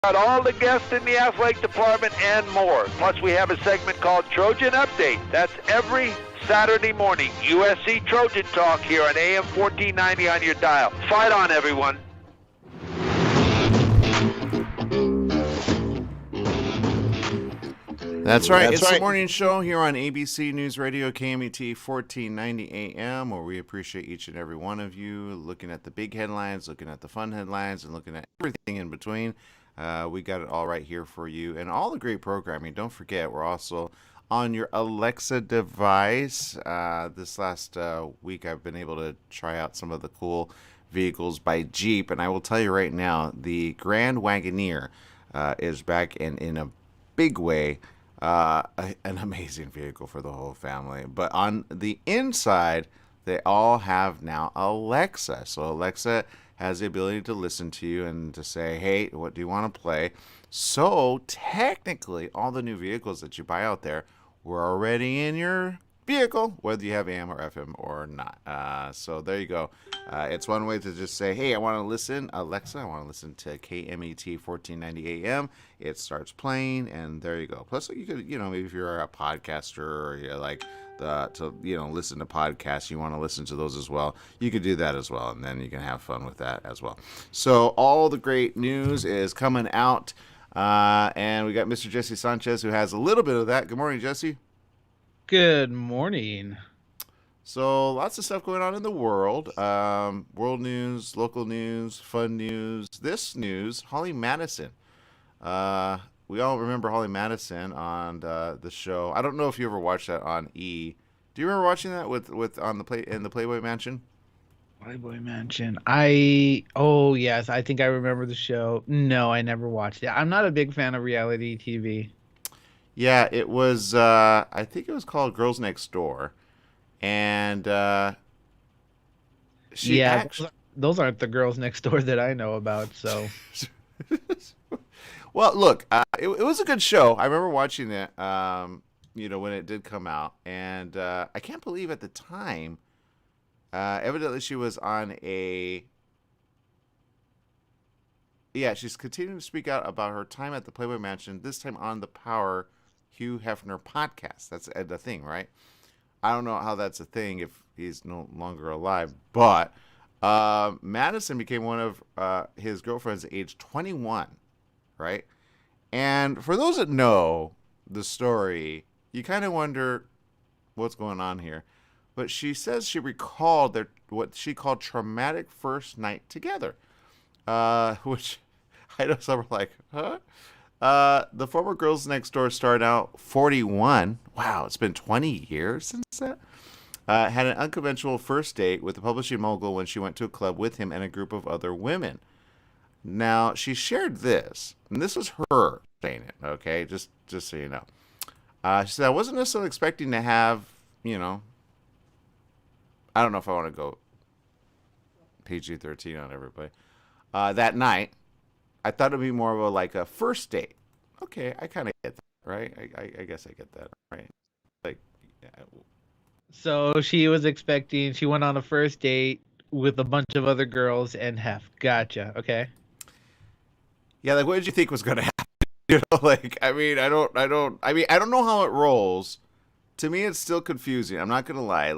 Got all the guests in the athletic department and more. Plus, we have a segment called Trojan Update. That's every Saturday morning. USC Trojan Talk here on AM 1490 on your dial. Fight on, everyone. That's right. It's the morning show here on ABC News Radio, KMET 1490 AM, where we appreciate each and every one of you looking at the big headlines, looking at the fun headlines, and looking at everything in between. We got it all right here for you and all the great programming. Don't forget, we're also on your Alexa device. This last week, I've been able to try out some of the cool vehicles by Jeep, and I will tell you right now, the Grand Wagoneer is back in a big way. An amazing vehicle for the whole family. But on the inside, they all have now Alexa. So Alexa has the ability to listen to you and to say, hey, what do you want to play? So technically, all the new vehicles that you buy out there were already in your vehicle, whether you have AM or FM or not. So there you go. It's one way to just say, hey, I want to listen, Alexa, I want to listen to KMET 1490 AM. It starts playing, and there you go. Plus, you could, maybe if you're a podcaster or you're like to listen to podcasts, you want to listen to those as well, you could do that as well, and then you can have fun with that as well. So all the great news is coming out, and we got Mr. Jesse Sanchez, who has a little bit of that. Good morning, Jesse. Good morning. So lots of stuff going on in the world. World news, local news, fun news. This news, Holly Madison. We all remember Holly Madison on the show. I don't know if you ever watched that on E. Do you remember watching that with on the in the Playboy Mansion? Playboy Mansion. Yes, I think I remember the show. No, I never watched it. I'm not a big fan of reality TV. Yeah, it was. I think it was called Girls Next Door, and those aren't the girls next door that I know about. So. Well, look, it was a good show. I remember watching it, when it did come out. And I can't believe at the time, evidently she was on she's continuing to speak out about her time at the Playboy Mansion, this time on the Power Hugh Hefner podcast. That's the thing, right? I don't know how that's a thing if he's no longer alive. But Madison became one of his girlfriends at age 21. Right? And for those that know the story, you kind of wonder what's going on here. But she says she recalled what she called traumatic first night together, which I know some are like, huh? The former Girls Next Door started out 41. Wow, it's been 20 years since that. Had an unconventional first date with the publishing mogul when she went to a club with him and a group of other women. Now, she shared this, and this was her saying it, okay, just so you know. She said, I wasn't necessarily expecting to have, I don't know if I want to go PG-13 on everybody. That night, I thought it would be more of a first date. Okay, I kind of get that, right? I guess I get that, right? Yeah. So she went on a first date with a bunch of other girls and Gotcha, okay. Yeah, what did you think was going to happen? I don't know how it rolls. To me, it's still confusing. I'm not going to lie.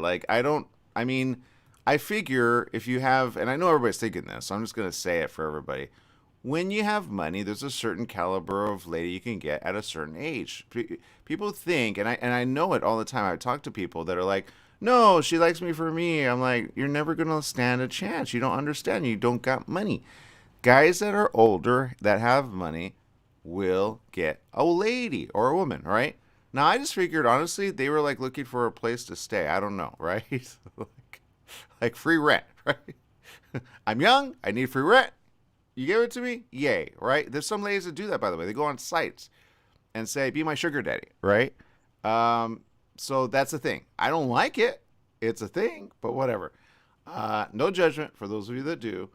I figure if you have, and I know everybody's thinking this, so I'm just going to say it for everybody. When you have money, there's a certain caliber of lady you can get at a certain age. People think, and I know it all the time. I talk to people that are like, no, she likes me for me. I'm like, you're never going to stand a chance. You don't understand. You don't got money. Guys that are older, that have money, will get a lady or a woman, right? Now, I just figured, honestly, they were looking for a place to stay. I don't know, right? like free rent, right? I'm young. I need free rent. You give it to me? Yay, right? There's some ladies that do that, by the way. They go on sites and say, be my sugar daddy, right? So that's the thing. I don't like it. It's a thing, but whatever. No judgment for those of you that do.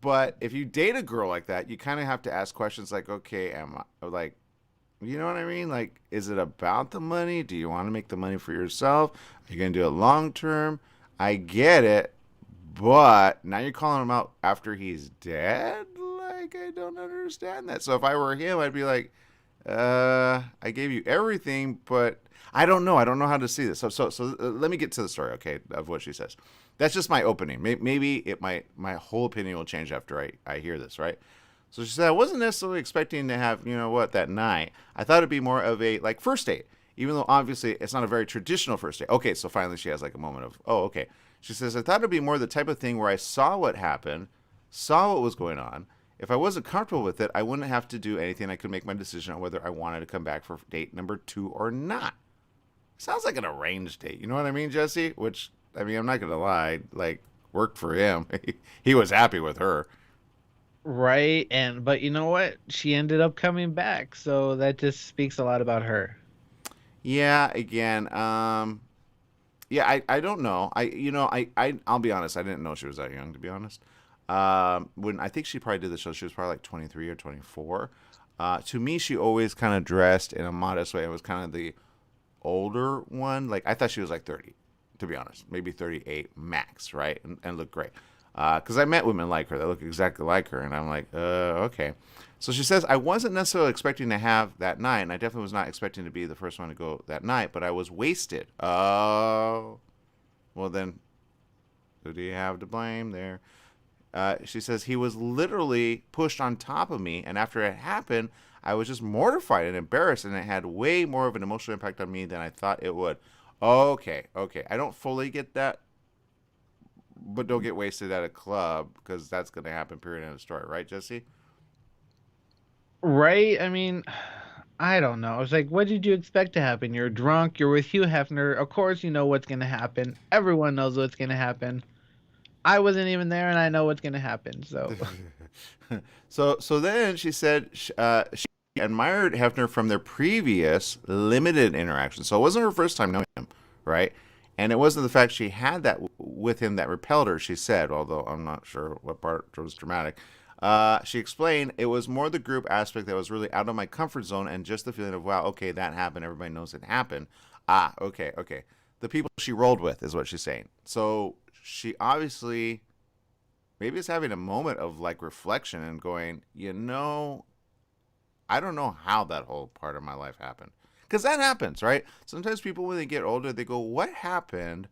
But if you date a girl like that, you kind of have to ask questions like, okay, you know what I mean? Is it about the money? Do you want to make the money for yourself? Are you going to do it long term? I get it. But now you're calling him out after he's dead? like, I don't understand that. So if I were him, I'd be like, I gave you everything, but I don't know. I don't know how to see this. So let me get to the story, okay, of what she says. That's just my opening. Maybe my whole opinion will change after I hear this, right? So she said, I wasn't necessarily expecting to have, that night. I thought it'd be more of a, like, first date, even though obviously it's not a very traditional first date. Okay, so finally she has, like, a moment of, oh, okay. She says, I thought it'd be more the type of thing where I saw what happened, saw what was going on. If I wasn't comfortable with it, I wouldn't have to do anything. I could make my decision on whether I wanted to come back for date number 2 or not. Sounds like an arranged date. You know what I mean, Jesse? Which, I mean, I'm not going to lie, like, worked for him. He was happy with her. Right, but you know what? She ended up coming back, so that just speaks a lot about her. Yeah, again, yeah, I don't know. I'll be honest. I didn't know she was that young, to be honest. When I think she probably did the show, she was probably like 23 or 24. To me, she always kind of dressed in a modest way. It was kind of the older one. Like, I thought she was like 30, to be honest. Maybe 38 max, right? And looked great. Because I met women like her that look exactly like her, and I'm like, okay. So she says, I wasn't necessarily expecting to have that night, and I definitely was not expecting to be the first one to go that night, but I was wasted. Oh, well then, who do you have to blame there? She says, he was literally pushed on top of me, and after it happened, I was just mortified and embarrassed, and it had way more of an emotional impact on me than I thought it would. Okay. I don't fully get that, but don't get wasted at a club, because that's going to happen, period, end of story. Right, Jesse? Right? I mean, I don't know. It's like, what did you expect to happen? You're drunk, you're with Hugh Hefner. Of course, you know what's going to happen. Everyone knows what's going to happen. I wasn't even there, and I know what's going to happen. So, so then she said she admired Hefner from their previous limited interaction. So it wasn't her first time knowing him, right? And it wasn't the fact she had that with him that repelled her, she said, although I'm not sure what part was dramatic. She explained it was more the group aspect that was really out of my comfort zone, and just the feeling of, wow, okay, that happened. Everybody knows it happened. Okay. The people she rolled with is what she's saying. So she obviously maybe is having a moment of like reflection and going, I don't know how that whole part of my life happened. Because that happens, right? Sometimes people, when they get older, they go, what happened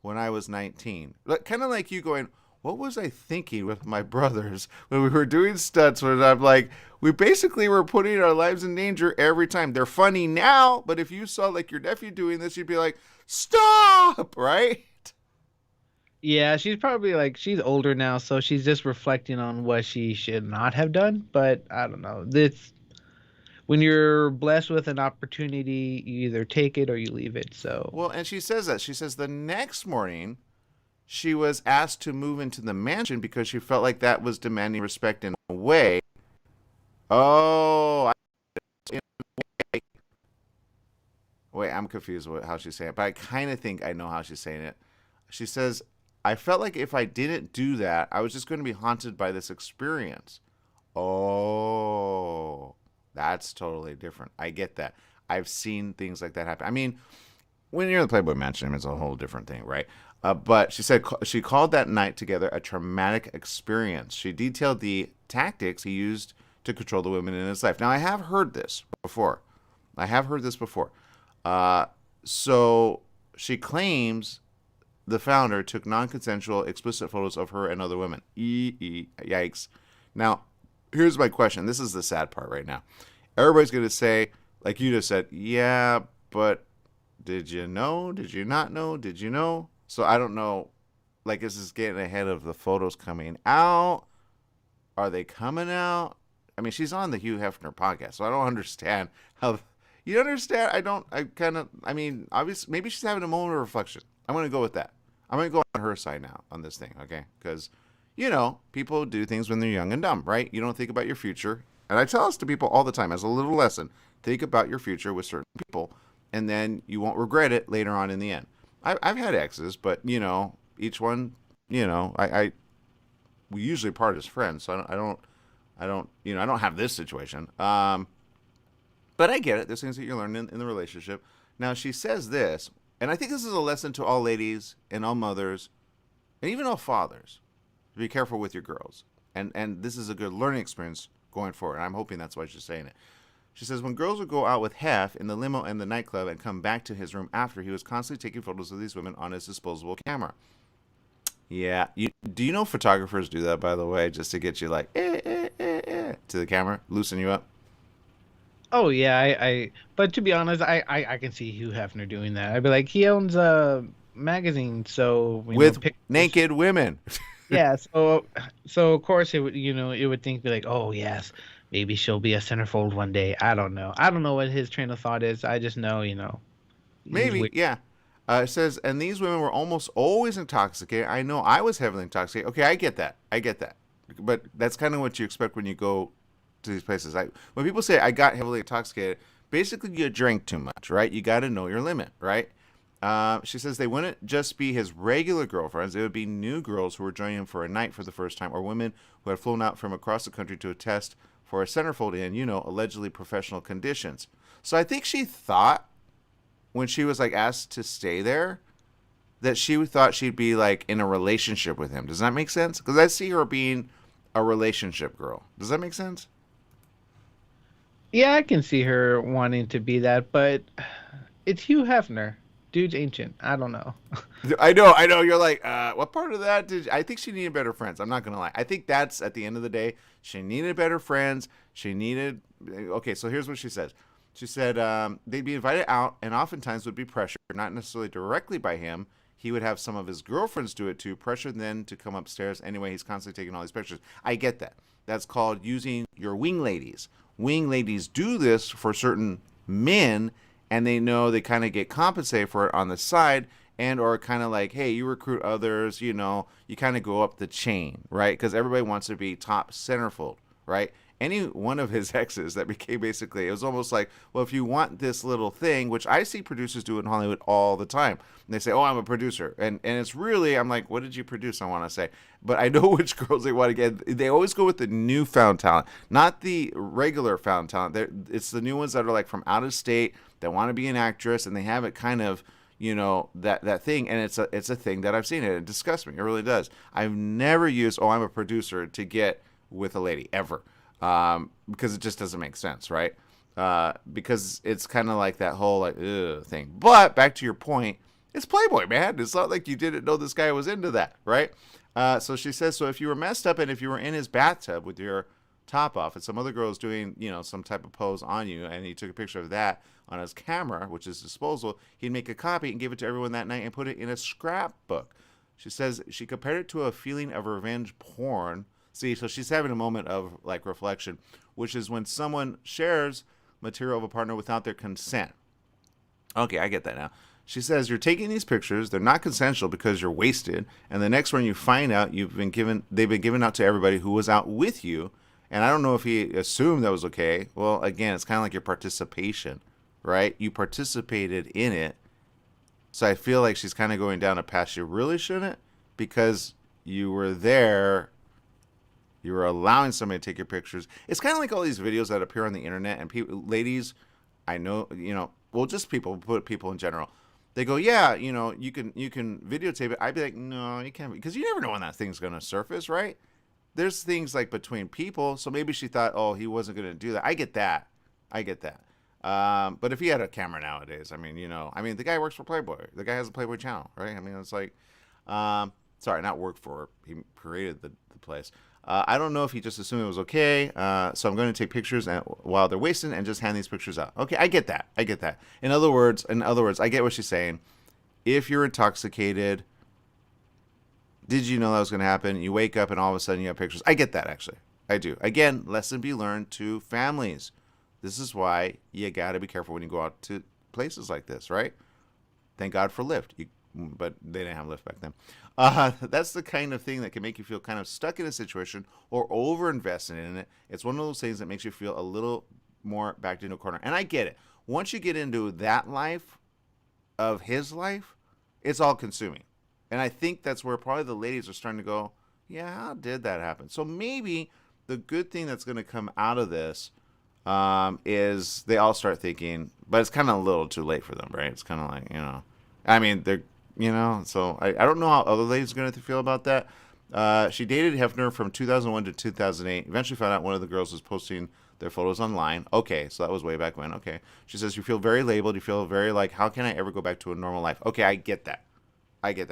when I was 19? Kind of like you going, what was I thinking with my brothers when we were doing stunts? When I'm like, we basically were putting our lives in danger every time. They're funny now, but if you saw like your nephew doing this, you'd be like, stop, right? yeah, she's older now, so she's just reflecting on what she should not have done. But I don't know. When you're blessed with an opportunity, you either take it or you leave it. So, Well, and she says that. She says the next morning she was asked to move into the mansion because she felt like that was demanding respect in a way. Oh, wait, I'm confused with how she's saying it, but I kind of think I know how she's saying it. She says, I felt like if I didn't do that, I was just going to be haunted by this experience. Oh, that's totally different. I get that. I've seen things like that happen. I mean, when you're in the Playboy Mansion, it's a whole different thing, right? But she said she called that night together a traumatic experience. She detailed the tactics he used to control the women in his life. Now, I have heard this before. So she claims the founder took non-consensual, explicit photos of her and other women. Yikes. Now, here's my question. This is the sad part right now. Everybody's going to say, like you just said, yeah, but did you know? Did you not know? Did you know? So I don't know. Like, this is getting ahead of the photos coming out. Are they coming out? I mean, she's on the Hugh Hefner podcast, so I don't understand how. You understand? I mean, obviously, maybe she's having a moment of reflection. I'm going to go with that. I'm going to go on her side now on this thing, okay? Because, people do things when they're young and dumb, right? You don't think about your future. And I tell this to people all the time as a little lesson. Think about your future with certain people, and then you won't regret it later on in the end. I've had exes, but, each one, we usually part as friends, so I don't have this situation. But I get it. There's things that you learn in the relationship. Now, she says this, and I think this is a lesson to all ladies and all mothers and even all fathers. Be careful with your girls. and this is a good learning experience going forward. And I'm hoping that's why she's saying it. She says, when girls would go out with Hef in the limo and the nightclub and come back to his room after, he was constantly taking photos of these women on his disposable camera. Yeah. Do you know photographers do that, by the way, just to get you like, to the camera, loosen you up? Oh yeah, but to be honest, I can see Hugh Hefner doing that. I'd be like, he owns a magazine, so with naked women. Yeah, so of course it would, it would be like, oh yes, maybe she'll be a centerfold one day. I don't know what his train of thought is. I just know, maybe, yeah. It says, and these women were almost always intoxicated. I know I was heavily intoxicated. Okay, I get that. But that's kind of what you expect when you go to these places. When people say I got heavily intoxicated, basically you drank too much, right? You got to know your limit, right? She says they wouldn't just be his regular girlfriends. They would be new girls who were joining him for a night for the first time, or women who had flown out from across the country to attest for a centerfold in, allegedly professional conditions. So I think she thought when she was like asked to stay there that she thought she'd be like in a relationship with him. Does that make sense? Because I see her being a relationship girl. Does that make sense? Yeah, I can see her wanting to be that, but it's Hugh Hefner. Dude's ancient. I don't know. I know. You're like, what part of that I think she needed better friends. I'm not going to lie. I think that's, at the end of the day, she needed better friends. Okay, so here's what she says. She said they'd be invited out and oftentimes would be pressured, not necessarily directly by him. He would have some of his girlfriends do it too, pressured then to come upstairs. Anyway, he's constantly taking all these pictures. I get that. That's called using your wing ladies. Wing ladies do this for certain men, and they know they kind of get compensated for it on the side, and or kind of like, hey, you recruit others, you kind of go up the chain, right? Because everybody wants to be top centerfold, right? Any one of his exes that became basically, it was almost like, well, if you want this little thing, which I see producers do in Hollywood all the time. And they say, oh, I'm a producer. And it's really, I'm like, what did you produce? I want to say. But I know which girls they want to get. They always go with the newfound talent, not the regular found talent. It's the new ones that are like from out of state that want to be an actress, and they have it kind of, that thing. And it's a thing that I've seen. It disgusts me. It really does. I've never used, oh, I'm a producer to get with a lady ever. Because it just doesn't make sense, right? Because it's kind of like that whole like thing. But back to your point, it's Playboy, man. It's not like you didn't know this guy was into that, right? So she says, so if you were messed up and if you were in his bathtub with your top off and some other girl is doing, some type of pose on you, and he took a picture of that on his camera, which is disposable, he'd make a copy and give it to everyone that night and put it in a scrapbook. She says she compared it to a feeling of revenge porn. See, so she's having a moment of like reflection, which is when someone shares material of a partner without their consent. Okay, I get that now. She says you're taking these pictures, they're not consensual because you're wasted, and the next one you find out they've been given out to everybody who was out with you, and I don't know if he assumed that was okay. Well, again, it's kind of like your participation, right? You participated in it. So I feel like she's kind of going down a path she really shouldn't, because you were there. You were allowing somebody to take your pictures. It's kind of like all these videos that appear on the internet, and ladies, I know, well, just people in general. They go, yeah, you can videotape it. I'd be like, no, you can't, because you never know when that thing's going to surface, right? There's things like between people, so maybe she thought, oh, he wasn't going to do that. I get that. But if he had a camera nowadays, the guy works for Playboy. The guy has a Playboy channel, right? It's like, sorry, not work for. He created the place. I don't know if he just assumed it was okay. So I'm going to take pictures while they're wasting and just hand these pictures out. Okay, I get that. In other words, I get what she's saying. If you're intoxicated, did you know that was going to happen? You wake up and all of a sudden you have pictures. I get that, actually. I do. Again, lesson be learned to families. This is why you got to be careful when you go out to places like this, right? Thank God for Lyft. But they didn't have Lyft back then. That's the kind of thing that can make you feel kind of stuck in a situation or over-invested in it. It's one of those things that makes you feel a little more backed into a corner. And I get it. Once you get into that life of his life, it's all consuming. And I think that's where probably the ladies are starting to go, yeah, how did that happen? So maybe the good thing that's going to come out of this is they all start thinking, but it's kind of a little too late for them, right? It's kind of like, they're, so I don't know how other ladies are going to feel about that. She dated Hefner from 2001 to 2008. Eventually found out one of the girls was posting their photos online. Okay, so that was way back when. Okay. She says, you feel very labeled. You feel very like, how can I ever go back to a normal life? Okay, I get that.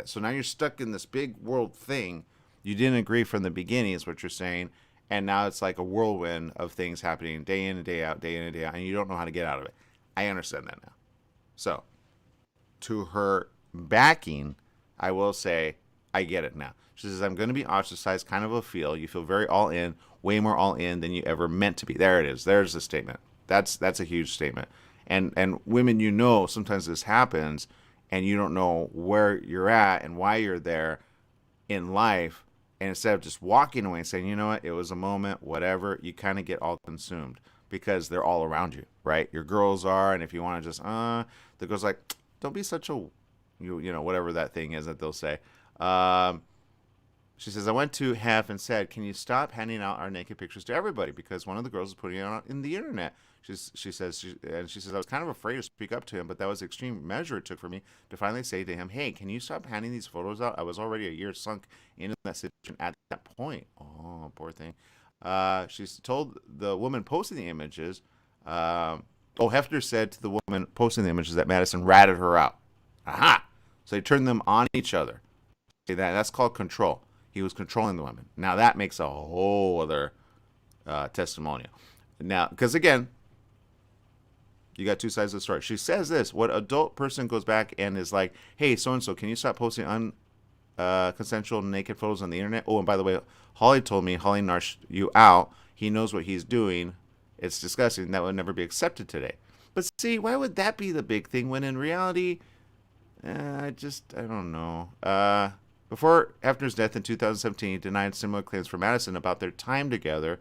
So now you're stuck in this big world thing. You didn't agree from the beginning is what you're saying. And now it's like a whirlwind of things happening day in and day out, and you don't know how to get out of it. I understand that now. So, to her backing, I will say, I get it now. She says, I'm going to be ostracized, kind of a feel. You feel very all in, way more all in than you ever meant to be. There it is. There's the statement. That's a huge statement. And women, sometimes this happens, and you don't know where you're at and why you're there in life. And instead of just walking away and saying, you know what, it was a moment, whatever, you kind of get all consumed because they're all around you, right? Your girls are, and if you want to just, the girl's like, don't be such a, whatever that thing is that they'll say. She says, I went to Hef and said, can you stop handing out our naked pictures to everybody? Because one of the girls is putting it out in the internet. She says, I was kind of afraid to speak up to him, but that was the extreme measure it took for me to finally say to him, hey, can you stop handing these photos out? I was already a year sunk into that situation at that point. Oh, poor thing. She's told the woman posting the images, Hefner said to the woman posting the images that Madison ratted her out. Aha! So they turned them on each other. That's called control. He was controlling the women. Now that makes a whole other testimonial. Now, because again, you got two sides of the story. She says this: what adult person goes back and is like, hey, so-and-so, can you stop posting consensual naked photos on the internet? Oh, and by the way, Holly told me, Holly narched you out. He knows what he's doing. It's disgusting. That would never be accepted today. But see, why would that be the big thing when in reality, I don't know. Before Hefner's death in 2017, he denied similar claims from Madison about their time together.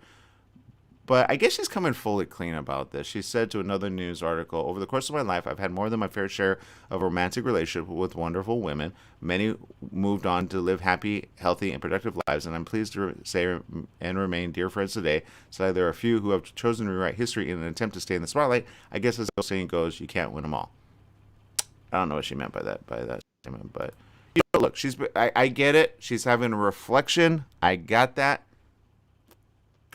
But I guess she's coming fully clean about this. She said to another news article, over the course of my life, I've had more than my fair share of romantic relationships with wonderful women. Many moved on to live happy, healthy, and productive lives, and I'm pleased to say and remain dear friends today. So there are a few who have chosen to rewrite history in an attempt to stay in the spotlight. I guess as the saying goes, you can't win them all. I don't know what she meant by that statement, but look, I get it. She's having a reflection. I got that.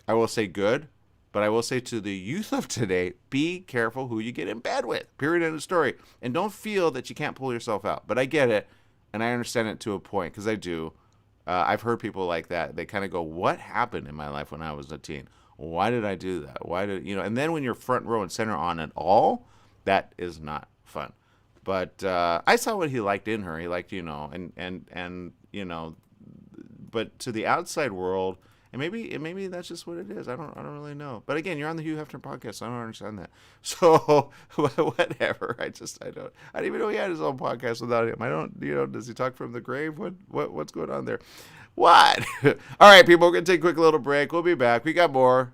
I will say good. But I will say to the youth of today, be careful who you get in bed with. Period, end of story. And don't feel that you can't pull yourself out. But I get it, and I understand it to a point, because I do. I've heard people like that. They kind of go, what happened in my life when I was a teen? Why did I do that? And then when you're front row and center on it all, that is not fun. But I saw what he liked in her. He liked, but to the outside world, and maybe that's just what it is. I don't really know. But again, you're on the Hugh Hefner podcast, so I don't understand that. So whatever. I didn't even know he had his own podcast without him. Does he talk from the grave? What's going on there? What? All right, people, we're gonna take a quick little break. We'll be back. We got more.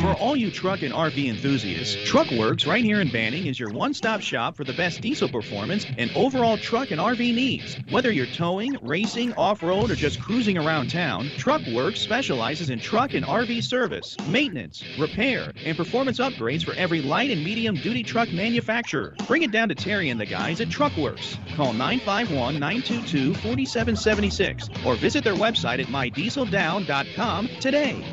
For all you truck and RV enthusiasts, TruckWorks right here in Banning is your one-stop shop for the best diesel performance and overall truck and RV needs. Whether you're towing, racing, off-road, or just cruising around town, TruckWorks specializes in truck and RV service, maintenance, repair, and performance upgrades for every light and medium-duty truck manufacturer. Bring it down to Terry and the guys at TruckWorks. Call 951-922-4776 or visit their website at mydieseldown.com today.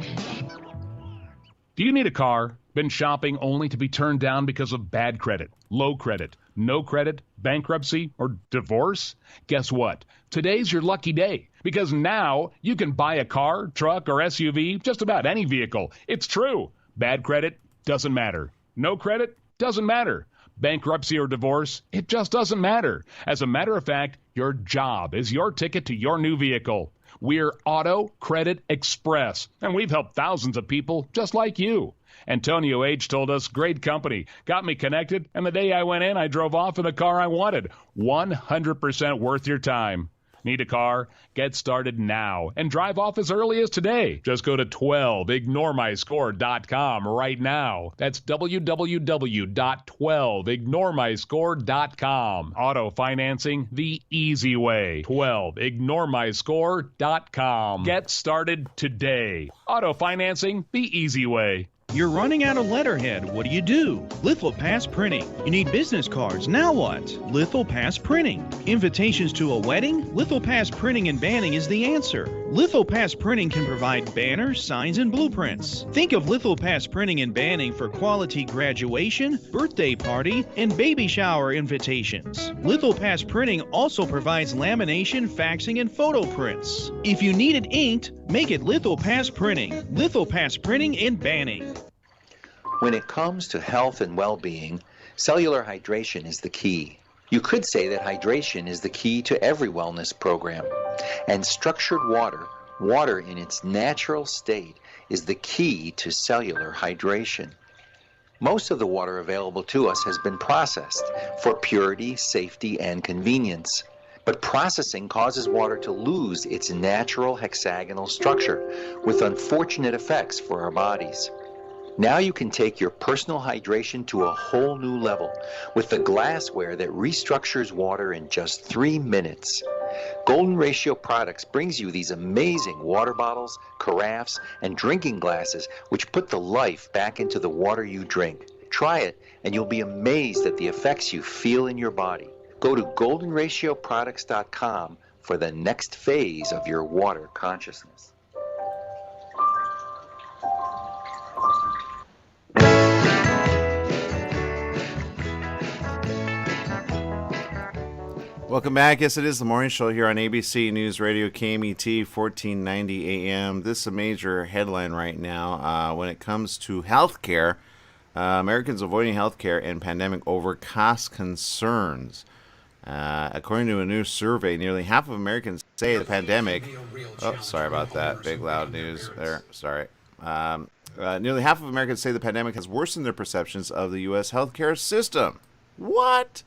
Do you need a car? Been shopping only to be turned down because of bad credit, low credit, no credit, bankruptcy, or divorce? Guess what? Today's your lucky day, because now you can buy a car, truck, or SUV, just about any vehicle. It's true. Bad credit doesn't matter. No credit doesn't matter. Bankruptcy or divorce, it just doesn't matter. As a matter of fact, your job is your ticket to your new vehicle. We're Auto Credit Express, and we've helped thousands of people just like you. Antonio H. told us, great company, got me connected, and the day I went in, I drove off in the car I wanted. 100% worth your time. Need a car? Get started now and drive off as early as today. Just go to 12ignoremyscore.com right now. That's www.12ignoremyscore.com. Auto financing the easy way. 12ignoremyscore.com. Get started today. Auto financing the easy way. You're running out of letterhead. What do? Lithopass Printing. You need business cards. Now what? Lithopass Printing. Invitations to a wedding? Lithopass Printing and Banning is the answer. Lithopass Printing can provide banners, signs, and blueprints. Think of Lithopass Printing and Banning for quality graduation, birthday party, and baby shower invitations. Lithopass Printing also provides lamination, faxing, and photo prints. If you need it inked, make it Lithopass Printing. Lithopass Printing and Banning. When it comes to health and well-being, cellular hydration is the key. You could say that hydration is the key to every wellness program. And structured water in its natural state, is the key to cellular hydration. Most of the water available to us has been processed for purity, safety, and convenience. But processing causes water to lose its natural hexagonal structure, with unfortunate effects for our bodies. Now you can take your personal hydration to a whole new level with the glassware that restructures water in just 3 minutes. Golden Ratio Products brings you these amazing water bottles, carafes, and drinking glasses which put the life back into the water you drink. Try it and you'll be amazed at the effects you feel in your body. Go to goldenratioproducts.com for the next phase of your water consciousness. Welcome back. Yes, it is the morning show here on ABC News Radio KMET 1490 AM. This is a major headline right now when it comes to healthcare. Americans avoiding healthcare and pandemic over cost concerns. According to a new survey, nearly half of Americans say the pandemic. Oh, sorry about that. Big loud news there. Sorry. Nearly half of Americans say the pandemic has worsened their perceptions of the U.S. healthcare system. What?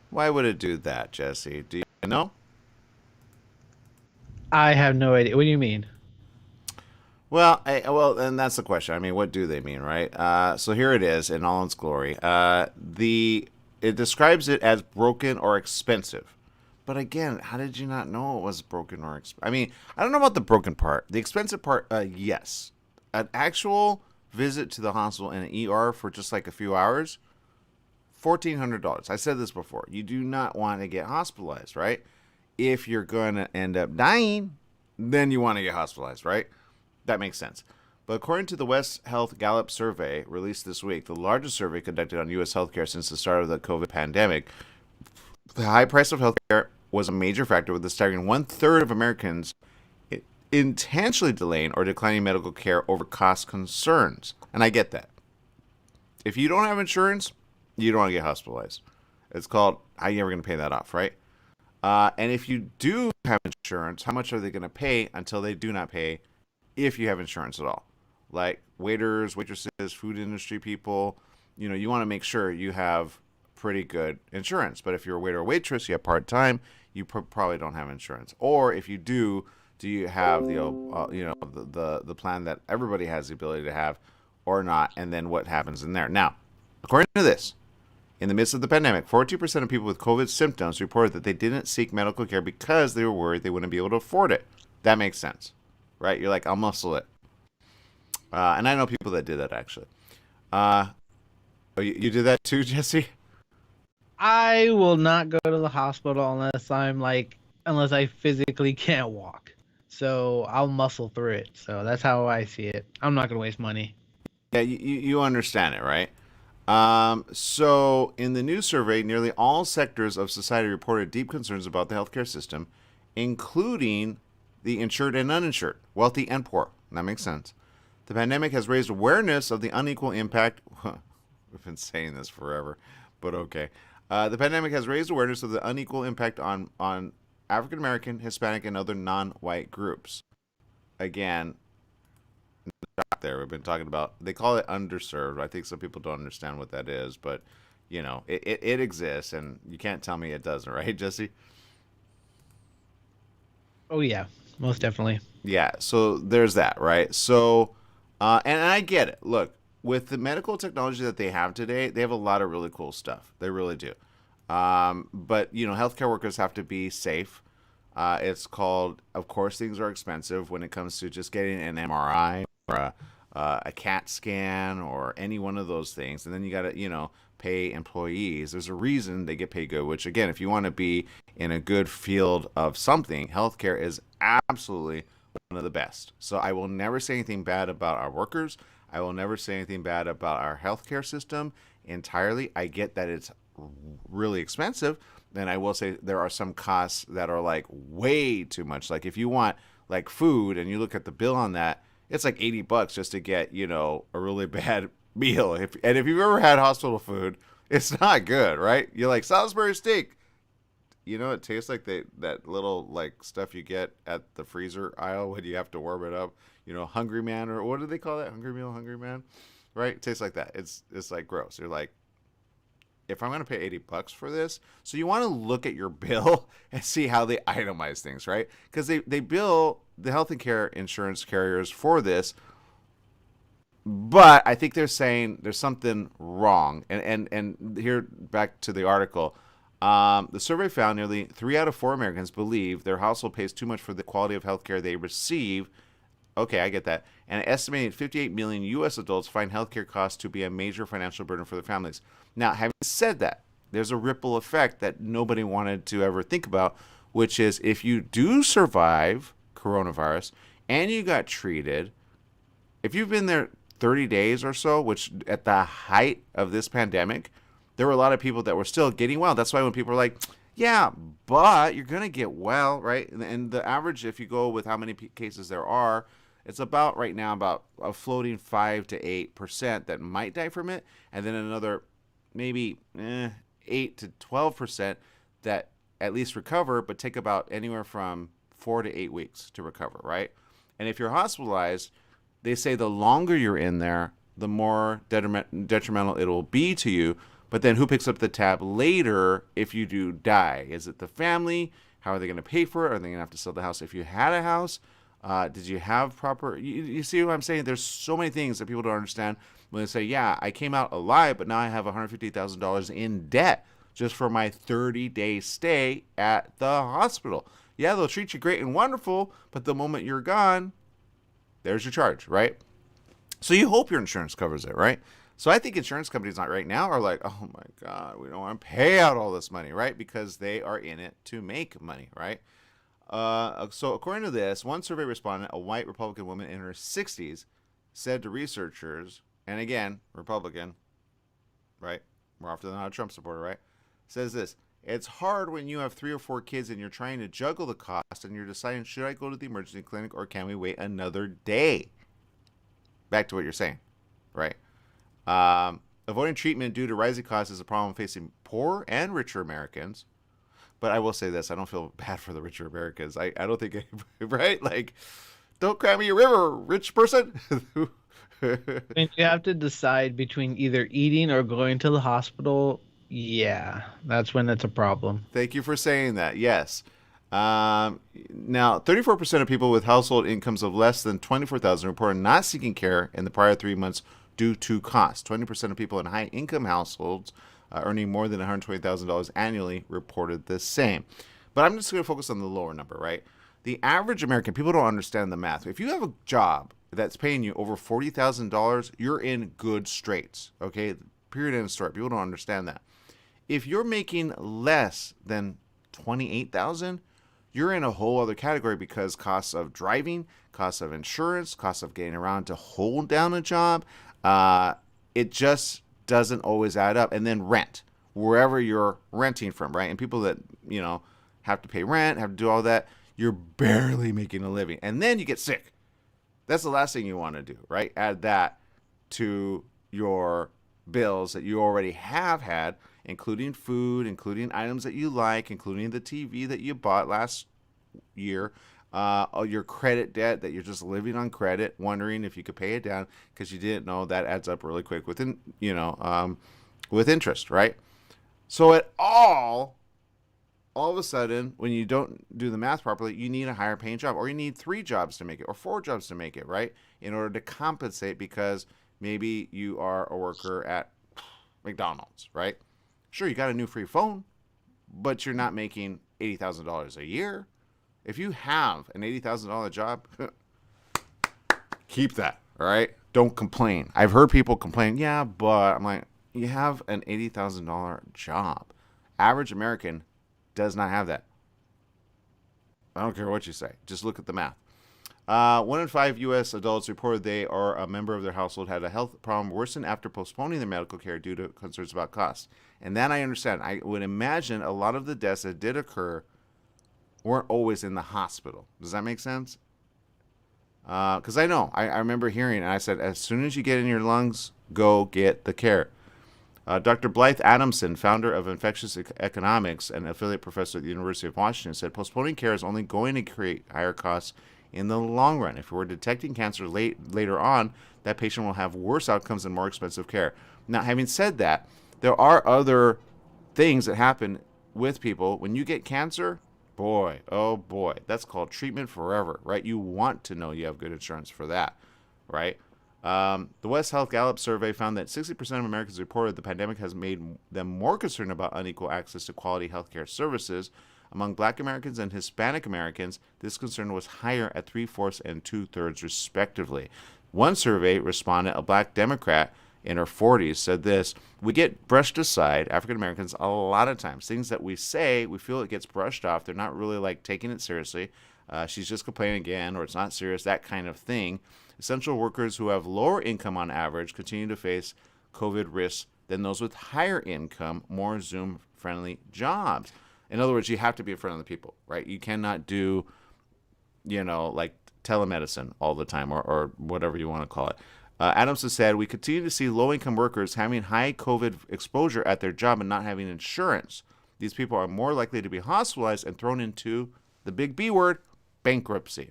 Why would it do that, Jesse? Do you know? I have no idea. What do you mean? Well, and that's the question. I mean, what do they mean, right? So here it is in all its glory. It describes it as broken or expensive. But again, how did you not know it was broken or expensive? I mean, I don't know about the broken part. The expensive part, yes. An actual visit to the hospital in an ER for just like a few hours, $1,400. I said this before. You do not want to get hospitalized, right? If you're going to end up dying, then you want to get hospitalized, right? That makes sense. But according to the West Health Gallup survey released this week, the largest survey conducted on U.S. healthcare since the start of the COVID pandemic, the high price of healthcare was a major factor, with a staggering 1/3 of Americans intentionally delaying or declining medical care over cost concerns. And I get that. If you don't have insurance, you don't want to get hospitalized. It's called, how are you ever going to pay that off, right? And if you do have insurance, how much are they going to pay until they do not pay if you have insurance at all? Like waiters, waitresses, food industry people, you want to make sure you have pretty good insurance. But if you're a waiter or waitress, you have part-time, you probably don't have insurance. Or if you do you have the plan that everybody has the ability to have or not? And then what happens in there? Now, according to this, in the midst of the pandemic, 42% of people with COVID symptoms reported that they didn't seek medical care because they were worried they wouldn't be able to afford it. That makes sense, right? You're like, I'll muscle it. And I know people that did that, actually. You did that too, Jesse? I will not go to the hospital unless I physically can't walk. So I'll muscle through it. So that's how I see it. I'm not going to waste money. Yeah, you understand it, right? So in the new survey, nearly all sectors of society reported deep concerns about the healthcare system, including the insured and uninsured, wealthy and poor. That makes sense. The pandemic has raised awareness of the unequal impact. We've been saying this forever, but okay. The pandemic has raised awareness of the unequal impact on African American, Hispanic, and other non-white groups. Again, there we've been talking about, they call it underserved. I think some people don't understand what that is, but it exists, and you can't tell me it doesn't, right, Jesse? Oh yeah, most definitely. Yeah, so there's that, right? So and I get it. Look, with the medical technology that they have today, they have a lot of really cool stuff. They really do. But healthcare workers have to be safe. It's called, of course, things are expensive when it comes to just getting an MRI or a CAT scan or any one of those things, and then you got to, pay employees. There's a reason they get paid good, which again, if you want to be in a good field of something, healthcare is absolutely one of the best. So I will never say anything bad about our workers. I will never say anything bad about our healthcare system entirely. I get that it's really expensive. And I will say there are some costs that are like way too much. Like if you want like food and you look at the bill on that, it's like $80 just to get, a really bad meal. If you've ever had hospital food, it's not good, right? You're like, Salisbury steak. It tastes like that little like stuff you get at the freezer aisle when you have to warm it up. Hungry Man, or what do they call that? Hungry Meal, Hungry Man, right? It tastes like that. It's like gross. You're like, if I'm going to pay $80 for this, so you want to look at your bill and see how they itemize things, right? Because they bill the health and care insurance carriers for this, but I think they're saying there's something wrong. And here, back to the article, the survey found nearly 3 out of 4 Americans believe their household pays too much for the quality of health care they receive. Okay, I get that. And an estimated 58 million U.S. adults find healthcare costs to be a major financial burden for their families. Now, having said that, there's a ripple effect that nobody wanted to ever think about, which is if you do survive coronavirus and you got treated, if you've been there 30 days or so, which at the height of this pandemic, there were a lot of people that were still getting well. That's why when people are like, yeah, but you're going to get well, right? And the average, if you go with how many cases there are, it's about right now about a floating 5 to 8% that might die from it, and then another maybe 8 to 12% that at least recover, but take about anywhere from 4 to 8 weeks to recover, right? And if you're hospitalized, they say the longer you're in there, the more detrimental it will be to you. But then who picks up the tab later if you do die? Is it the family? How are they going to pay for it? Are they going to have to sell the house if you had a house? Did you have proper... You see what I'm saying? There's so many things that people don't understand when they say, yeah, I came out alive, but now I have $150,000 in debt just for my 30-day stay at the hospital. Yeah, they'll treat you great and wonderful, but the moment you're gone, there's your charge, right? So you hope your insurance covers it, right? So I think insurance companies right now are like, oh my God, we don't want to pay out all this money, right? Because they are in it to make money, right? So according to this, one survey respondent, a white Republican woman in her 60s, said to researchers, and again, Republican, right? More often than not a Trump supporter, right? Says this: it's hard when you have 3 or 4 kids and you're trying to juggle the cost and you're deciding, should I go to the emergency clinic or can we wait another day? Back to what you're saying, right? Avoiding treatment due to rising costs is a problem facing poor and richer Americans. But I will say this, I don't feel bad for the richer Americans. I don't think, right? Like, don't cry me a river, rich person. When you have to decide between either eating or going to the hospital, yeah, that's when it's a problem. Thank you for saying that. Yes. Now, 34% of people with household incomes of less than $24,000 reported not seeking care in the prior 3 months due to cost. 20% of people in high-income households earning more than $120,000 annually reported the same. But I'm just going to focus on the lower number, right? The average American, people don't understand the math. If you have a job that's paying you over $40,000, you're in good straits, okay? Period, end of story. People don't understand that. If you're making less than $28,000, you're in a whole other category because costs of driving, costs of insurance, costs of getting around to hold down a job, it just doesn't always add up. And then rent, wherever you're renting from, right? And people that, have to pay rent, have to do all that, you're barely making a living. And then you get sick. That's the last thing you want to do, right? Add that to your bills that you already have had, including food, including items that you like, including the TV that you bought last year, your credit debt that you're just living on credit, wondering if you could pay it down because you didn't know that adds up really quick with interest, right? So it all of a sudden, when you don't do the math properly, you need a higher paying job, or you need 3 jobs to make it, or 4 jobs to make it, right? In order to compensate, because maybe you are a worker at McDonald's, right? Sure, you got a new free phone, but you're not making $80,000 a year. If you have an $80,000 job, keep that, All right? Don't complain. I've heard people complain, yeah, but I'm like, you have an $80,000 job. Average American does not have that. I don't care what you say. Just look at the math. 1 in 5 U.S. adults reported they or a member of their household had a health problem worsen after postponing their medical care due to concerns about costs. And that I understand. I would imagine a lot of the deaths that did occur weren't always in the hospital. Does that make sense? Because I know. I remember hearing, and I said, as soon as you get in your lungs, go get the care. Dr. Blythe Adamson, founder of Infectious Economics and affiliate professor at the University of Washington, said postponing care is only going to create higher costs in the long run. If we're detecting cancer later on, that patient will have worse outcomes and more expensive care. Now, having said that, there are other things that happen with people. When you get cancer, boy, oh boy, that's called treatment forever, right? You want to know you have good insurance for that, right? The West Health Gallup survey found that 60% of Americans reported the pandemic has made them more concerned about unequal access to quality healthcare services. Among Black Americans and Hispanic Americans, this concern was higher at 3/4 and 2/3 respectively. One survey respondent, a Black Democrat in her 40s, said this: we get brushed aside, African Americans, a lot of times. Things that we say, we feel it gets brushed off. They're not really like taking it seriously. She's just complaining again, or it's not serious, that kind of thing. Essential workers who have lower income on average continue to face COVID risks than those with higher income, more Zoom-friendly jobs. In other words, you have to be in front of the people, right? You cannot do, like telemedicine all the time or whatever you want to call it. Adamson said, we continue to see low-income workers having high COVID exposure at their job and not having insurance. These people are more likely to be hospitalized and thrown into the big B word, bankruptcy.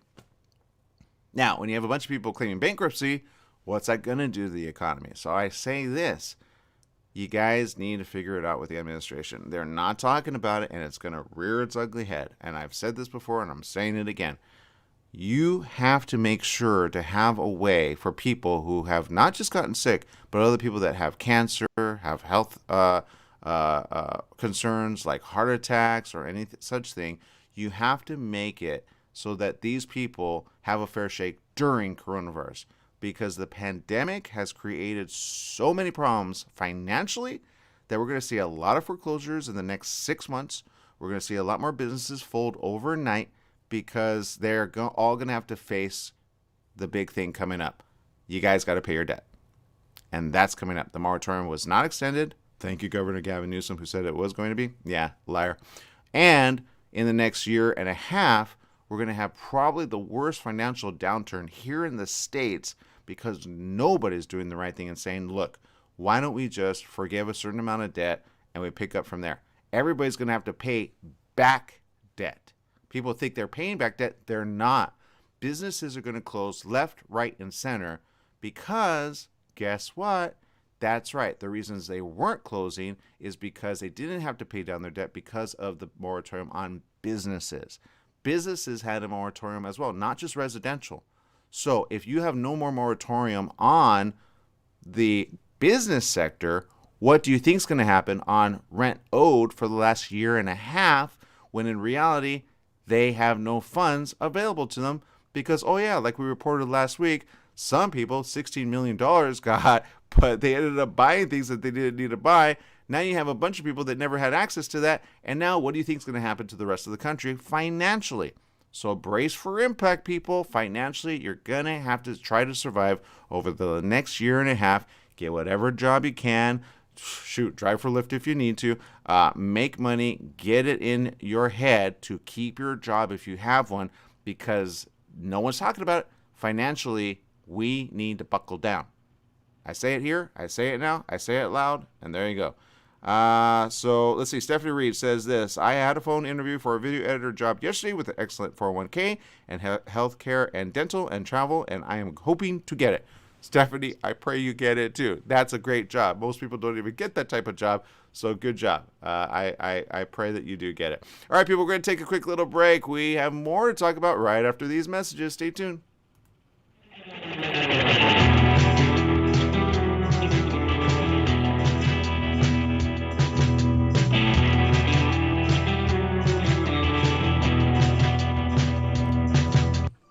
Now, when you have a bunch of people claiming bankruptcy, what's that going to do to the economy? So I say this. You guys need to figure it out with the administration. They're not talking about it, and it's going to rear its ugly head. And I've said this before, and I'm saying it again. You have to make sure to have a way for people who have not just gotten sick, but other people that have cancer, have health concerns like heart attacks or any such thing. You have to make it so that these people have a fair shake during coronavirus, because the pandemic has created so many problems financially that we're going to see a lot of foreclosures in the next 6 months. We're going to see a lot more businesses fold overnight because they're all going to have to face the big thing coming up. You guys got to pay your debt. And that's coming up. The moratorium was not extended. Thank you, Governor Gavin Newsom, who said it was going to be. Yeah, liar. And in the next year and a half, we're going to have probably the worst financial downturn here in the States because nobody's doing the right thing and saying, look, why don't we just forgive a certain amount of debt and we pick up from there? Everybody's going to have to pay back debt. People think they're paying back debt. They're not. Businesses are going to close left, right, and center because guess what? That's right. The reasons they weren't closing is because they didn't have to pay down their debt because of the moratorium on businesses. Businesses had a moratorium as well, not just residential. So if you have no more moratorium on the business sector, what do you think is going to happen on rent owed for the last year and a half when in reality they have no funds available to them because, oh yeah, like we reported last week, some people $16 million got, but they ended up buying things that they didn't need to buy. Now you have a bunch of people that never had access to that. And now what do you think is going to happen to the rest of the country financially? So brace for impact, people. Financially, you're going to have to try to survive over the next year and a half. Get whatever job you can. Shoot, drive for Lyft if you need to. Make money. Get it in your head to keep your job if you have one, because no one's talking about it. Financially, we need to buckle down. I say it here. I say it now. I say it loud. And there you go. So let's see. Stephanie Reed says this: I had a phone interview for a video editor job yesterday with an excellent 401k and health care and dental and travel, and I am hoping to get it. Stephanie, I pray you get it too. That's a great job. Most people don't even get that type of job, so good job. I pray that you do get it. All right, people, we're going to take a quick little break. We have more to talk about right after these messages. Stay tuned.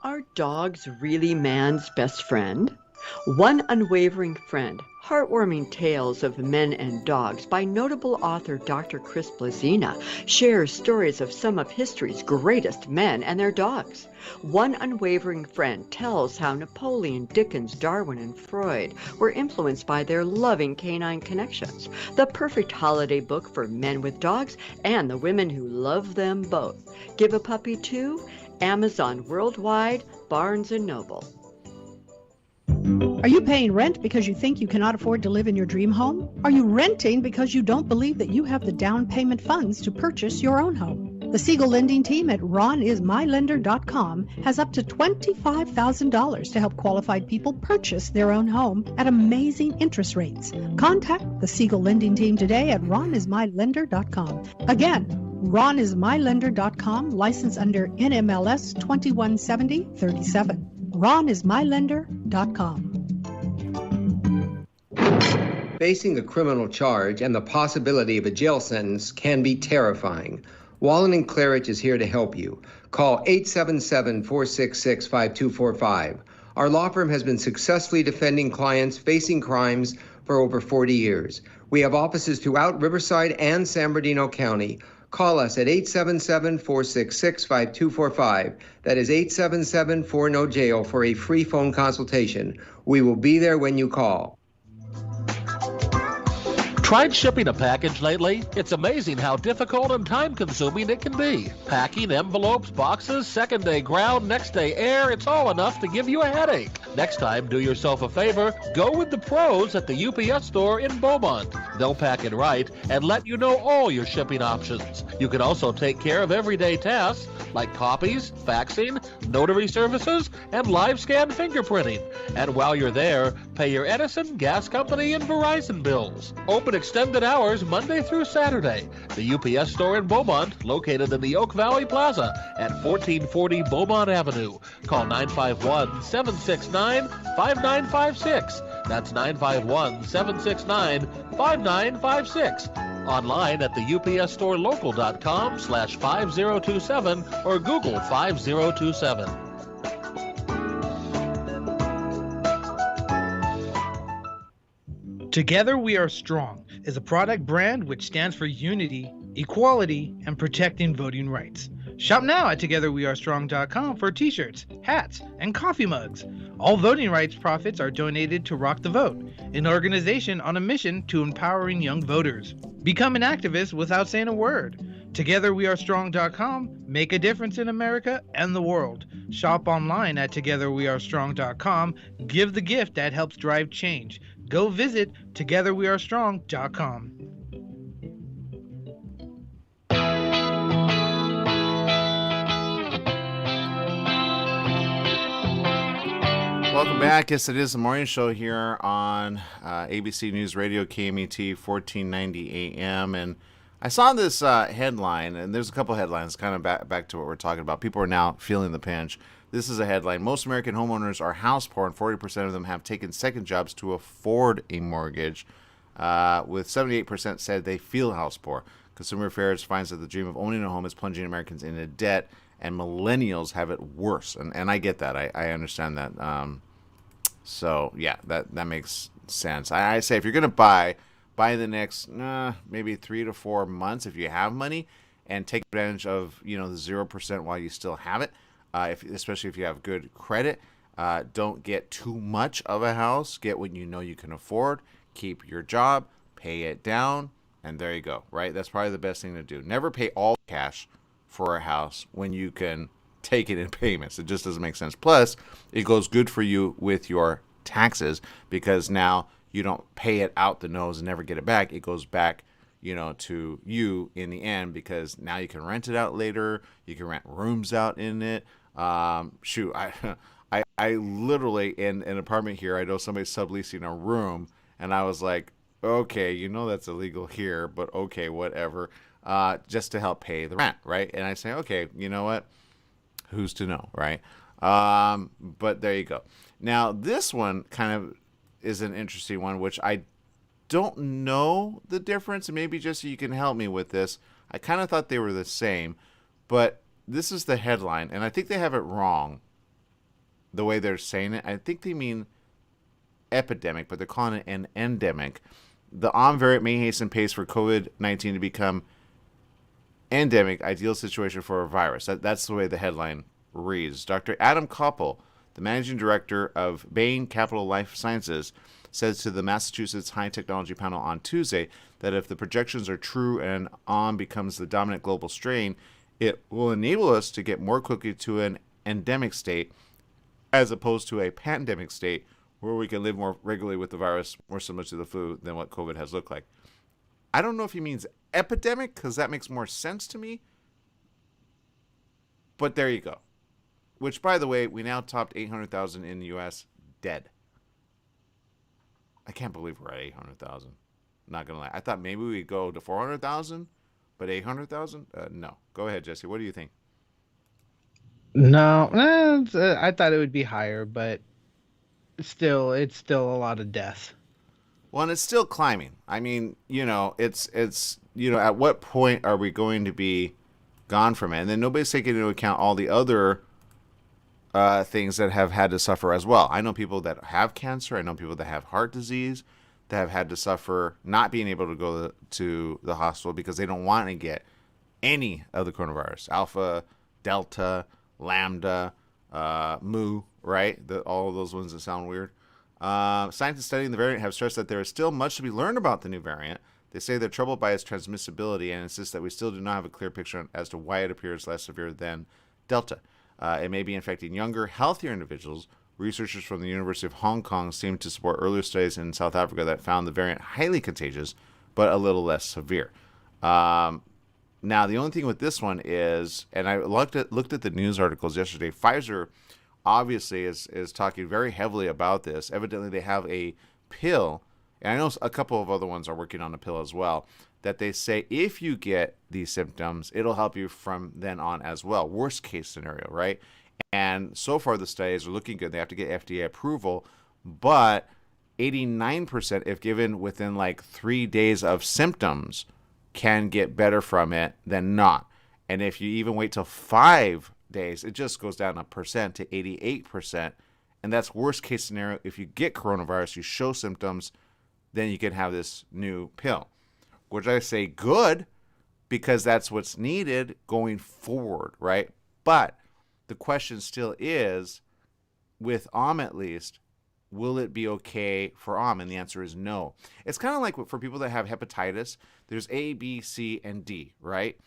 Are dogs really man's best friend? One Unwavering Friend, heartwarming tales of men and dogs by notable author Dr. Chris Blazina, shares stories of some of history's greatest men and their dogs. One Unwavering Friend tells how Napoleon, Dickens, Darwin, and Freud were influenced by their loving canine connections. The perfect holiday book for men with dogs and the women who love them both. Give a Puppy to Amazon Worldwide, Barnes & Noble. Are you paying rent because you think you cannot afford to live in your dream home? Are you renting because you don't believe that you have the down payment funds to purchase your own home? The Siegel Lending team at ronismylender.com has up to $25,000 to help qualified people purchase their own home at amazing interest rates. Contact the Siegel Lending team today at ronismylender.com. Again, ronismylender.com, license under NMLS 217037. ronismylender.com. Facing a criminal charge and the possibility of a jail sentence can be terrifying. Wallen and Claridge is here to help you. Call 877-466-5245. Our law firm has been successfully defending clients facing crimes for over 40 years. We have offices throughout Riverside and San Bernardino County. Call us at 877-466-5245. That is 877-4-NO-JAIL for a free phone consultation. We will be there when you call. Tried shipping a package lately? It's amazing how difficult and time-consuming it can be. Packing, envelopes, boxes, second-day ground, next-day air, it's all enough to give you a headache. Next time, do yourself a favor, go with the pros at the UPS store in Beaumont. They'll pack it right and let you know all your shipping options. You can also take care of everyday tasks like copies, faxing, notary services, and live scan fingerprinting. And while you're there, pay your Edison, gas company, and Verizon bills. Open extended hours Monday through Saturday. The UPS store in Beaumont, located in the Oak Valley Plaza at 1440 Beaumont Avenue. Call 951-769-5956. That's 951-769-5956. Online at the upsstorelocal.com/5027 or Google 5027. Together We Are Strong is a product brand which stands for unity, equality, and protecting voting rights. Shop now at togetherwearestrong.com for t-shirts, hats, and coffee mugs. All voting rights profits are donated to Rock the Vote, an organization on a mission to empowering young voters. Become an activist without saying a word. TogetherWeAreStrong.com. Make a difference in America and the world. Shop online at TogetherWeAreStrong.com. Give the gift that helps drive change. Go visit TogetherWeAreStrong.com. Welcome back. Yes, it is the morning show here on ABC News Radio, KMET 1490 AM. And I saw this headline, and there's a couple headlines kind of back to what we're talking about. People are now feeling the pinch. This is a headline. Most American homeowners are house poor, and 40% of them have taken second jobs to afford a mortgage, with 78% said they feel house poor. Consumer Affairs finds that the dream of owning a home is plunging Americans into debt, and millennials have it worse. And I get that. I understand that. So, yeah, that makes sense. I say if you're going to buy the next maybe 3 to 4 months if you have money, and take advantage of the 0% while you still have it. Especially if you have good credit. Don't get too much of a house. Get what you know you can afford. Keep your job. Pay it down. And there you go, right? That's probably the best thing to do. Never pay all cash for a house when you can take it in payments. It just doesn't make sense. Plus, it goes good for you with your taxes because now you don't pay it out the nose and never get it back. It goes back to you in the end because now you can rent it out later. You can rent rooms out in it. I literally in an apartment here, I know somebody's subleasing a room, and I was like, okay, that's illegal here, but okay, whatever, just to help pay the rent, right? And I say, okay, you know what? Who's to know, right? But there you go. Now, this one kind of is an interesting one, which I don't know the difference, and maybe just so you can help me with this. I kind of thought they were the same, but this is the headline, and I think they have it wrong the way they're saying it. I think they mean epidemic, but they're calling it an endemic. The Om variant may hasten pace for COVID-19 to become endemic, ideal situation for a virus. That's the way the headline reads. Dr. Adam Koppel, the managing director of Bain Capital Life Sciences, says to the Massachusetts High Technology Panel on Tuesday that if the projections are true and Om becomes the dominant global strain, it will enable us to get more quickly to an endemic state as opposed to a pandemic state where we can live more regularly with the virus, more similar to the flu than what COVID has looked like. I don't know if he means epidemic, because that makes more sense to me. But there you go. Which, by the way, we now topped 800,000 in the U.S. dead. I can't believe we're at 800,000. Not going to lie. I thought maybe we'd go to 400,000, but 800,000? No. Go ahead, Jesse. What do you think? No, I thought it would be higher, but it's still a lot of death. Well, and it's still climbing. I mean, it's at what point are we going to be gone from it? And then nobody's taking into account all the other things that have had to suffer as well. I know people that have cancer. I know people that have heart disease that have had to suffer not being able to go to the hospital because they don't want to get any of the coronavirus. Alpha, Delta, Lambda, Mu, right? All of those ones that sound weird. Scientists studying the variant have stressed that there is still much to be learned about the new variant. They say they're troubled by its transmissibility and insist that we still do not have a clear picture as to why it appears less severe than Delta. It may be infecting younger, healthier individuals. Researchers from the University of Hong Kong seem to support earlier studies in South Africa that found the variant highly contagious, but a little less severe. Now, the only thing with this one is, and I looked at the news articles yesterday, Pfizer obviously is talking very heavily about this. Evidently, they have a pill, and I know a couple of other ones are working on a pill as well, that they say if you get these symptoms, it'll help you from then on as well. Worst case scenario, right? And so far, the studies are looking good. They have to get FDA approval, but 89%, if given within like 3 days of symptoms, can get better from it than not. And if you even wait till 5 days, it just goes down 1% to 88%. And that's worst case scenario. If you get coronavirus, you show symptoms, then you can have this new pill. Which I say good, because that's what's needed going forward, right? But the question still is, with Om at least, will it be okay for Om? And the answer is no. It's kind of like for people that have hepatitis, there's A, B, C, and D, right?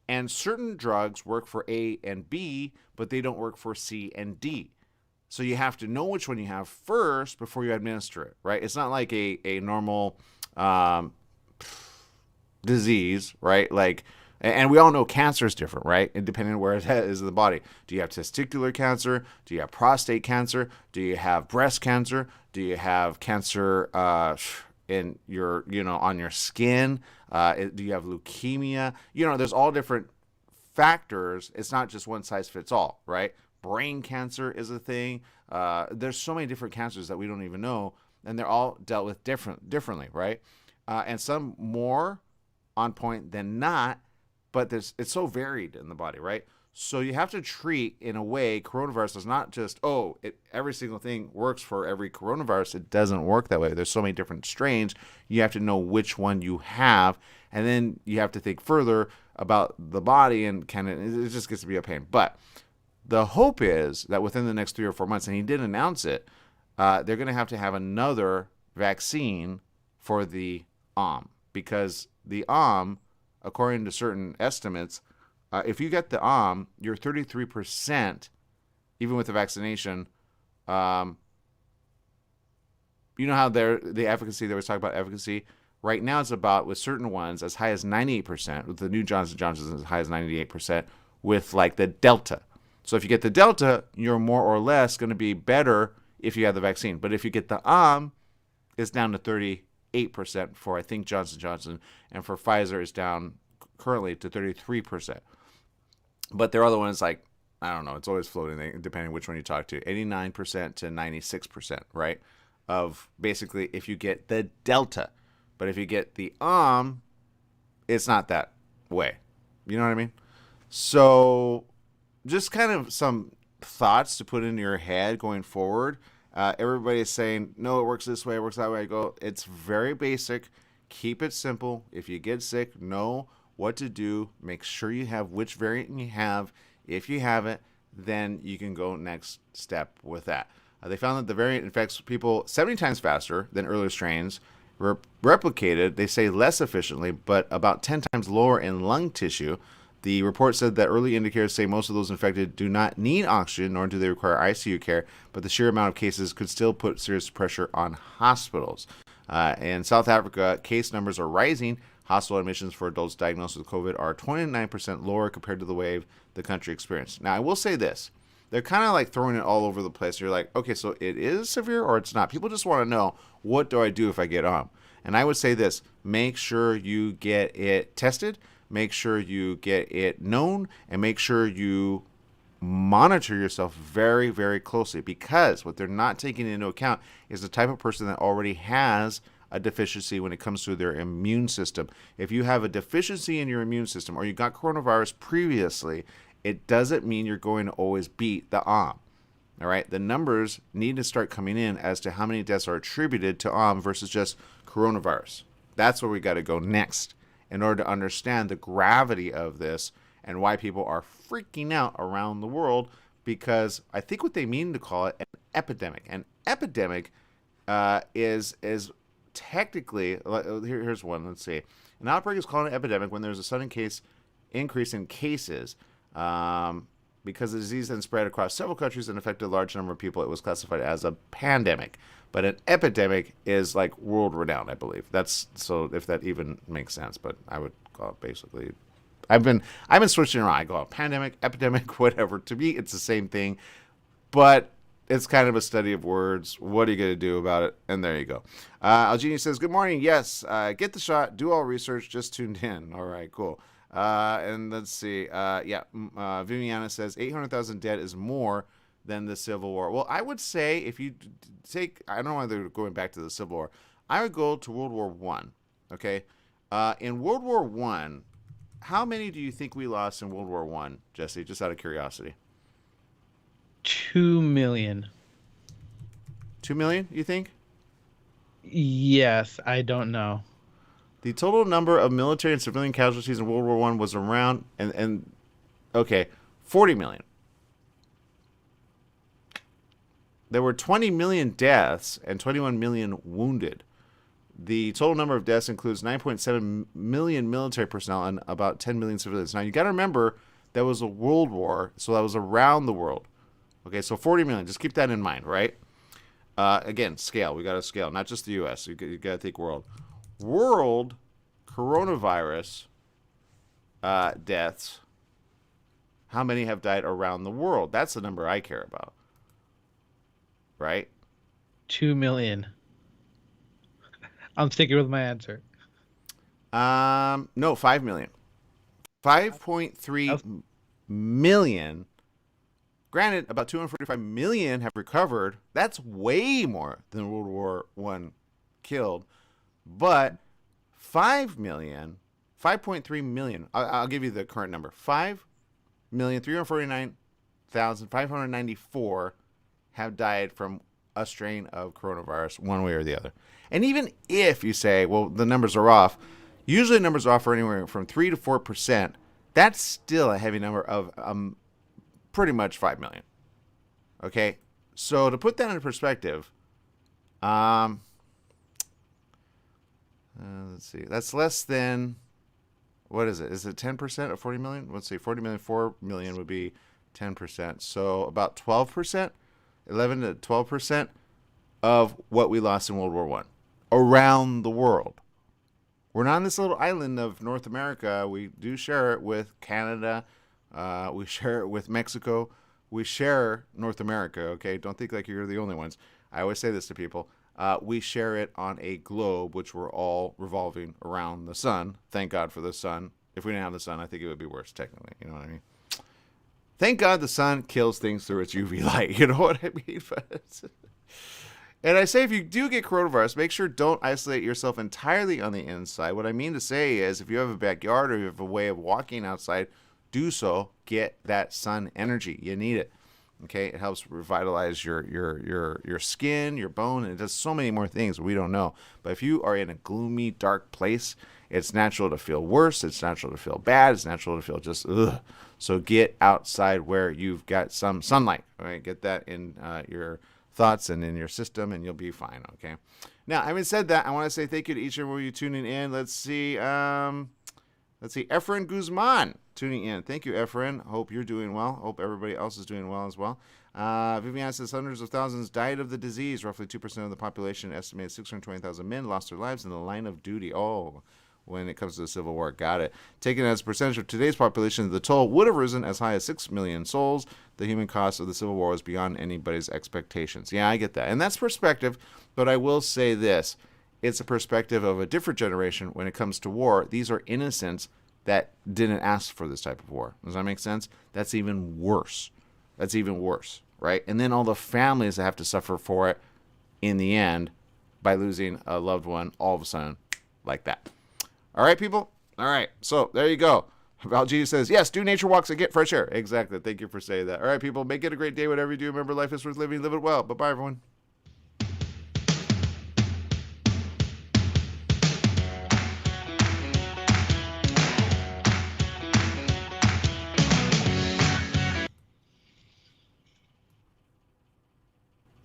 And certain drugs work for A and B, but they don't work for C and D. So you have to know which one you have first before you administer it, right? It's not like a normal disease, right? And we all know cancer is different, right? And depending on where it is in the body. Do you have testicular cancer? Do you have prostate cancer? Do you have breast cancer? Do you have cancer in your, on your skin? Do you have leukemia? There's all different factors. It's not just one size fits all, right? Brain cancer is a thing. There's so many different cancers that we don't even know, and they're all dealt with differently, right? And some more on point than not, but it's so varied in the body, right? So you have to treat in a way. Coronavirus is not just, every single thing works for every coronavirus. It doesn't work that way. There's so many different strains. You have to know which one you have, and then you have to think further about the body, and it just gets to be a pain. But the hope is that within the next 3 or 4 months, and he did announce it, they're going to have another vaccine for the Om, because the Om, according to certain estimates, if you get the Om, you're 33%, even with the vaccination. You know how the efficacy, they was talking about efficacy? Right now it's about, with certain ones, as high as 98%. With the new Johnson & Johnson, as high as 98%, with like the Delta. So if you get the Delta, you're more or less going to be better if you have the vaccine. But if you get the Om, it's down to 38% for, I think, Johnson & Johnson. And for Pfizer, it's down currently to 33%. But there are other ones like, I don't know, it's always floating, depending which one you talk to, 89% to 96%, right? Of basically if you get the Delta. But if you get the Om, it's not that way. You know what I mean? So just kind of some thoughts to put in your head going forward. Everybody's saying, no, it works this way, it works that way. I go, it's very basic. Keep it simple. If you get sick, know what to do. Make sure you have which variant you have. If you have it, then you can go next step with that. They found that the variant infects people 70 times faster than earlier strains, replicated, they say, less efficiently, but about 10 times lower in lung tissue. The report said that early indicators say most of those infected do not need oxygen, nor do they require ICU care, but the sheer amount of cases could still put serious pressure on hospitals. In South Africa, case numbers are rising. Hospital admissions for adults diagnosed with COVID are 29% lower compared to the wave the country experienced. Now, I will say this. They're kind of like throwing it all over the place. You're like, okay, so it is severe or it's not. People just want to know, what do I do if I get on? And I would say this. Make sure you get it tested. Make sure you get it known. And make sure you monitor yourself very, very closely. Because what they're not taking into account is the type of person that already has a deficiency when it comes to their immune system. If you have a deficiency in your immune system or you got coronavirus previously, it doesn't mean you're going to always beat the OM. All right, the numbers need to start coming in as to how many deaths are attributed to OM versus just coronavirus. That's where we got to go next in order to understand the gravity of this and why people are freaking out around the world, because I think what they mean to call it an epidemic. An epidemic is technically, here's one, let's see. An outbreak is called an epidemic when there's a sudden increase in cases because the disease then spread across several countries and affected a large number of people. It was classified as a pandemic. But an epidemic is like world-renowned, I believe. That's so if that even makes sense. But I would call it basically. I've been switching around. I go pandemic, epidemic, whatever. To me, it's the same thing. But it's kind of a study of words. What are you going to do about it? And there you go. Algenia says, good morning. Yes, get the shot. Do all research. Just tuned in. All right, cool. And let's see. Viviana says 800,000 dead is more than the Civil War. Well, I would say if you take, I don't know why they're going back to the Civil War. I would go to World War I. Okay. In World War I, how many do you think we lost in World War I, Jesse? Just out of curiosity. 2 million. 2 million, you think? Yes, I don't know. The total number of military and civilian casualties in World War I was around, okay, 40 million. There were 20 million deaths and 21 million wounded. The total number of deaths includes 9.7 million military personnel and about 10 million civilians. Now, you got to remember, that was a world war, so that was around the world. Okay, so 40 million. Just keep that in mind, right? Again, scale. We got to scale, not just the U.S. You got to think world. World coronavirus deaths. How many have died around the world? That's the number I care about. Right? 2 million. I'm sticking with my answer. No, 5 million. 5.3 million. Granted, about 245 million have recovered. That's way more than World War I killed. But 5 million, 5.3 million, I'll give you the current number. 5,349,594 have died from a strain of coronavirus, one way or the other. And even if you say, well, the numbers are off, usually numbers are off for anywhere from 3 to 4%. That's still a heavy number of pretty much 5 million. Okay, so to put that into perspective, let's see, that's less than, what is it? Is it 10% of 40 million? Let's see, 40 million, 4 million would be 10%. So about 12%, 11 to 12% of what we lost in World War I around the world. We're not on this little island of North America. We do share it with Canada. We share it with Mexico. We share North America, okay? Don't think like you're the only ones. I always say this to people. We share it on a globe, which we're all revolving around the sun. Thank God for the sun. If we didn't have the sun, I think it would be worse, technically. You know what I mean? Thank God the sun kills things through its UV light. You know what I mean? And I say if you do get coronavirus, make sure don't isolate yourself entirely on the inside. What I mean to say is if you have a backyard or you have a way of walking outside, do so. Get that sun energy. You need it. Okay, it helps revitalize your skin, your bone, and it does so many more things we don't know. But if you are in a gloomy, dark place, it's natural to feel worse. It's natural to feel bad. It's natural to feel just ugh. So get outside where you've got some sunlight. All right, get that in your thoughts and in your system, and you'll be fine. Okay. Now, having said that, I want to say thank you to each and every one of you tuning in. Let's see, Efren Guzman tuning in. Thank you, Efren. Hope you're doing well. Hope everybody else is doing well as well. Vivian says hundreds of thousands died of the disease. Roughly 2% of the population, estimated 620,000 men, lost their lives in the line of duty. Oh, when it comes to the Civil War. Got it. Taken as a percentage of today's population, the toll would have risen as high as 6 million souls. The human cost of the Civil War was beyond anybody's expectations. Yeah, I get that. And that's perspective, but I will say this. It's a perspective of a different generation when it comes to war. These are innocents that didn't ask for this type of war. Does that make sense? That's even worse. That's even worse, right? And then all the families that have to suffer for it in the end by losing a loved one all of a sudden like that. All right, people? All right. So there you go. Valjean says, yes, do nature walks and get fresh air. Exactly. Thank you for saying that. All right, people, make it a great day, whatever you do. Remember, life is worth living. Live it well. Bye-bye, everyone.